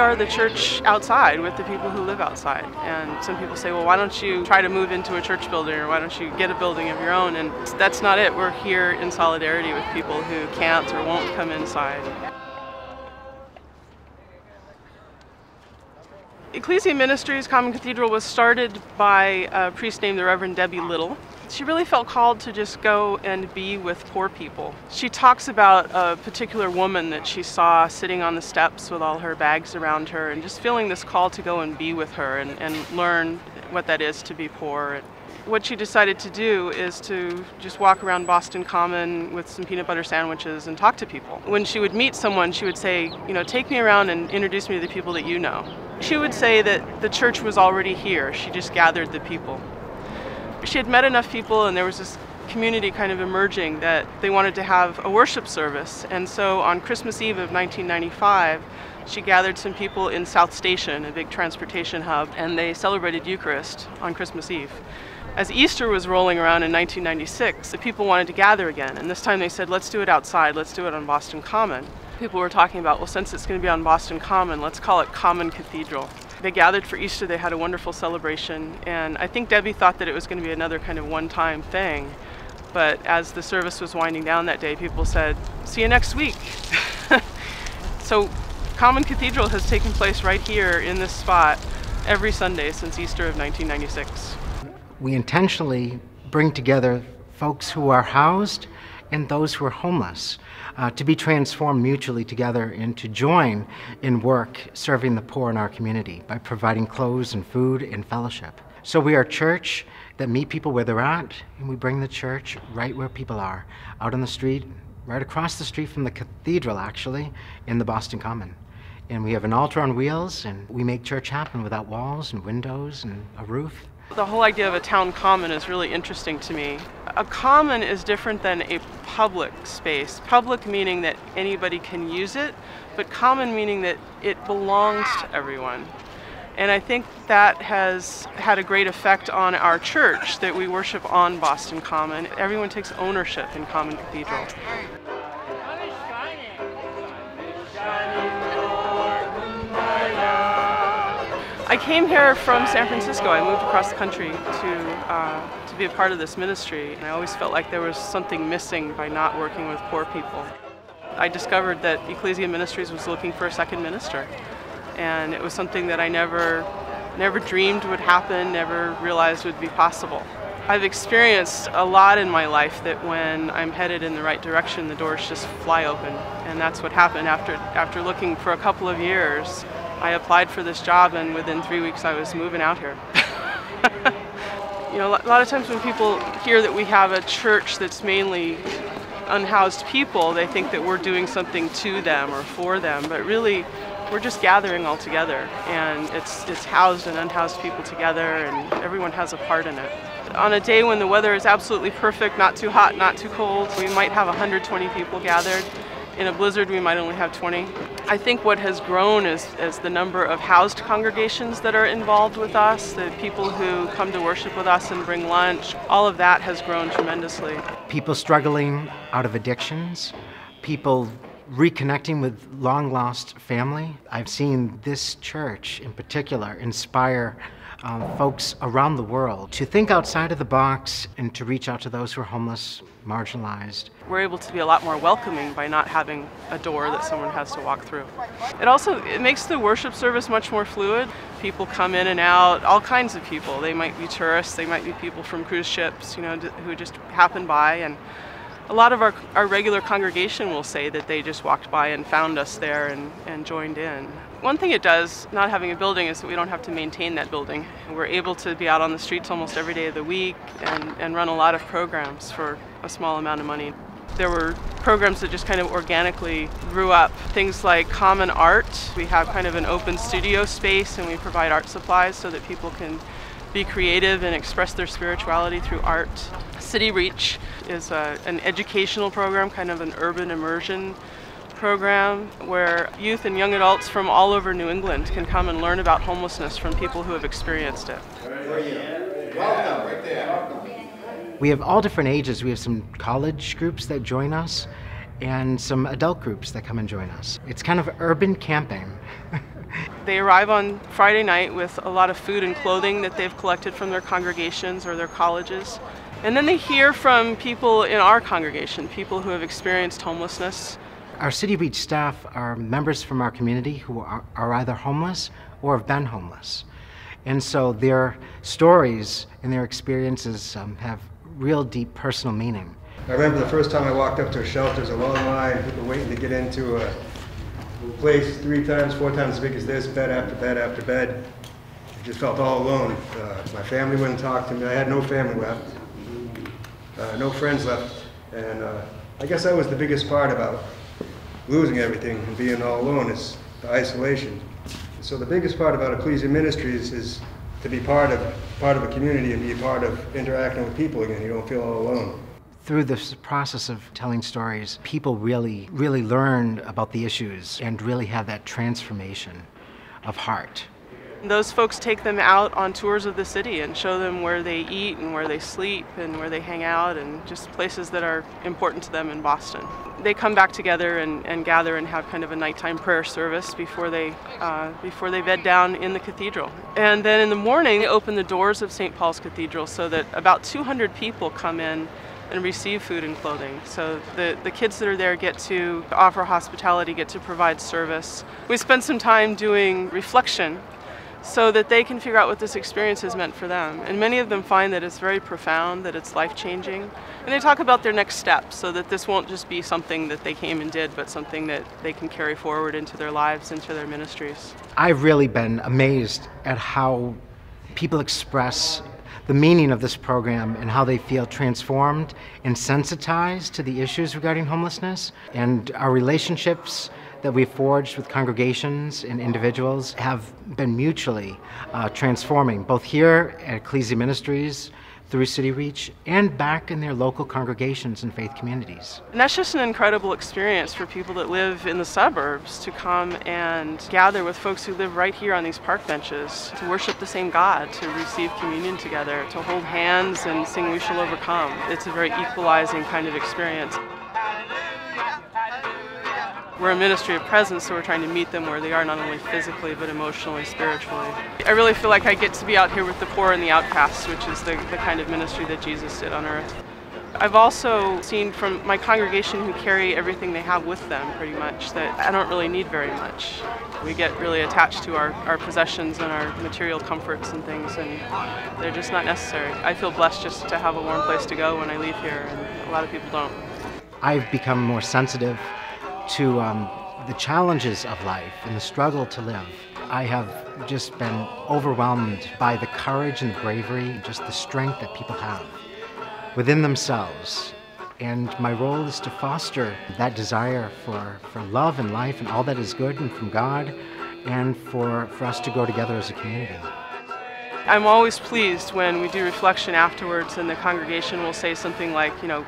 are the church outside with the people who live outside. And some people say, well, why don't you try to move into a church building, or why don't you get a building of your own? And that's not it. We're here in solidarity with people who can't or won't come inside. Ecclesia Ministries, Common Cathedral, was started by a priest named the Reverend Debbie Little. She really felt called to just go and be with poor people. She talks about a particular woman that she saw sitting on the steps with all her bags around her, and just feeling this call to go and be with her and learn what that is to be poor. What she decided to do is to just walk around Boston Common with some peanut butter sandwiches and talk to people. When she would meet someone, she would say, take me around and introduce me to the people that you know. She would say that the church was already here, she just gathered the people. She had met enough people, and there was this community kind of emerging that they wanted to have a worship service. And so on Christmas Eve of 1995, she gathered some people in South Station, a big transportation hub, and they celebrated Eucharist on Christmas Eve. As Easter was rolling around in 1996, the people wanted to gather again, and this time they said, let's do it outside, let's do it on Boston Common. People were talking about, well, since it's going to be on Boston Common, let's call it Common Cathedral. They gathered for Easter, they had a wonderful celebration, and I think Debbie thought that it was going to be another kind of one-time thing. But as the service was winding down that day, people said, see you next week. So Common Cathedral has taken place right here in this spot every Sunday since Easter of 1996. We intentionally bring together folks who are housed and those who are homeless to be transformed mutually together and to join in work serving the poor in our community by providing clothes and food and fellowship. So we are a church that meet people where they're at, and we bring the church right where people are, out on the street, right across the street from the cathedral actually, in the Boston Common. And we have an altar on wheels, and we make church happen without walls and windows and a roof. The whole idea of a town common is really interesting to me. A common is different than a public space. Public meaning that anybody can use it, but common meaning that it belongs to everyone. And I think that has had a great effect on our church, that we worship on Boston Common. Everyone takes ownership in Common Cathedral. I came here from San Francisco. I moved across the country to be a part of this ministry. And I always felt like there was something missing by not working with poor people. I discovered that Ecclesia Ministries was looking for a second minister. And it was something that I never dreamed would happen, never realized would be possible. I've experienced a lot in my life that when I'm headed in the right direction, the doors just fly open. And that's what happened after looking for a couple of years. I applied for this job, and within 3 weeks I was moving out here. A lot of times when people hear that we have a church that's mainly unhoused people, they think that we're doing something to them or for them, but really we're just gathering all together, and it's housed and unhoused people together, and everyone has a part in it. On a day when the weather is absolutely perfect, not too hot, not too cold, we might have 120 people gathered. In a blizzard, we might only have 20. I think what has grown is the number of housed congregations that are involved with us, the people who come to worship with us and bring lunch. All of that has grown tremendously. People struggling out of addictions, people reconnecting with long-lost family. I've seen this church in particular inspire folks around the world to think outside of the box and to reach out to those who are homeless, marginalized. We're able to be a lot more welcoming by not having a door that someone has to walk through. It makes the worship service much more fluid. People come in and out, all kinds of people. They might be tourists, they might be people from cruise ships, who just happen by, and a lot of our regular congregation will say that they just walked by and found us there and joined in. One thing it does, not having a building, is that we don't have to maintain that building. We're able to be out on the streets almost every day of the week and run a lot of programs for a small amount of money. There were programs that just kind of organically grew up. Things like Common Art. We have kind of an open studio space, and we provide art supplies so that people can be creative and express their spirituality through art. City Reach is an educational program, kind of an urban immersion program where youth and young adults from all over New England can come and learn about homelessness from people who have experienced it. Welcome, right there. We have all different ages. We have some college groups that join us and some adult groups that come and join us. It's kind of urban camping. They arrive on Friday night with a lot of food and clothing that they've collected from their congregations or their colleges. And then they hear from people in our congregation, people who have experienced homelessness. Our City Reach staff are members from our community who are either homeless or have been homeless. And so their stories and their experiences have real deep personal meaning. I remember the first time I walked up to a shelter, there's a long line, people waiting to get into a place 3 times, 4 times as big as this, bed after bed after bed. I just felt all alone. My family wouldn't talk to me. I had no family left, no friends left. And I guess that was the biggest part about losing everything and being all alone, is the isolation. So the biggest part about Ecclesia Ministries is to be part of a community and be a part of interacting with people again. You don't feel all alone. Through this process of telling stories, people really learn about the issues and really have that transformation of heart. Those folks take them out on tours of the city and show them where they eat and where they sleep and where they hang out and just places that are important to them in Boston. They come back together and gather and have kind of a nighttime prayer service before they bed down in the cathedral. And then in the morning, they open the doors of St. Paul's Cathedral so that about 200 people come in and receive food and clothing. So the kids that are there get to offer hospitality, get to provide service. We spend some time doing reflection so that they can figure out what this experience has meant for them. And many of them find that it's very profound, that it's life-changing. And they talk about their next steps so that this won't just be something that they came and did, but something that they can carry forward into their lives, into their ministries. I've really been amazed at how people express the meaning of this program and how they feel transformed and sensitized to the issues regarding homelessness. And our relationships that we've forged with congregations and individuals have been mutually transforming, both here at Ecclesia Ministries, through City Reach, and back in their local congregations and faith communities. And that's just an incredible experience for people that live in the suburbs to come and gather with folks who live right here on these park benches, to worship the same God, to receive communion together, to hold hands and sing "We Shall Overcome." It's a very equalizing kind of experience. We're a ministry of presence, so we're trying to meet them where they are, not only physically, but emotionally, spiritually. I really feel like I get to be out here with the poor and the outcasts, which is the kind of ministry that Jesus did on earth. I've also seen from my congregation who carry everything they have with them, pretty much, that I don't really need very much. We get really attached to our possessions and our material comforts and things, and they're just not necessary. I feel blessed just to have a warm place to go when I leave here, and a lot of people don't. I've become more sensitive to the challenges of life and the struggle to live. I have just been overwhelmed by the courage and the bravery, just the strength that people have within themselves. And my role is to foster that desire for love and life and all that is good and from God, and for us to go together as a community. I'm always pleased when we do reflection afterwards and the congregation will say something like, you know,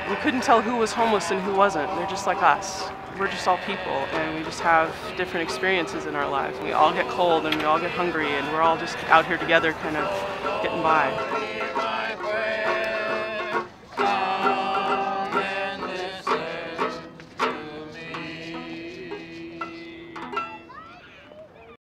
we couldn't tell who was homeless and who wasn't. They're just like us. We're just all people, and we just have different experiences in our lives. We all get cold and we all get hungry, and we're all just out here together kind of getting by.